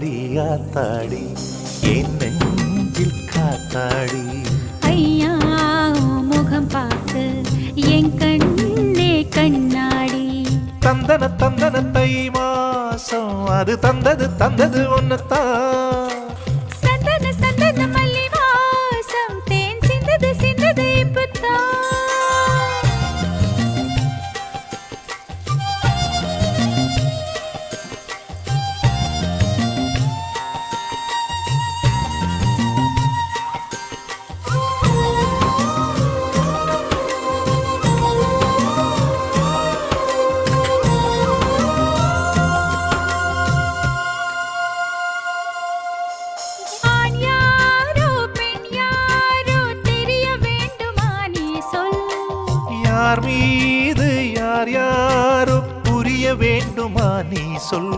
ஆத்தாடி ஆத்தாடி என் நெஞ்சில் காத்தாடி ஐயா முகம் பார்த்து என் கண்ணே கண்ணாடி தந்தன தந்தன தை மாசம் அது தந்தது ஒன்னத்தான் சந்தன சந்தன மல்லி வாசம் தேன் சிந்தது இப்பத்தான் யார் மீது யார் யாரோ புரிய வேண்டுமா நீ சொல்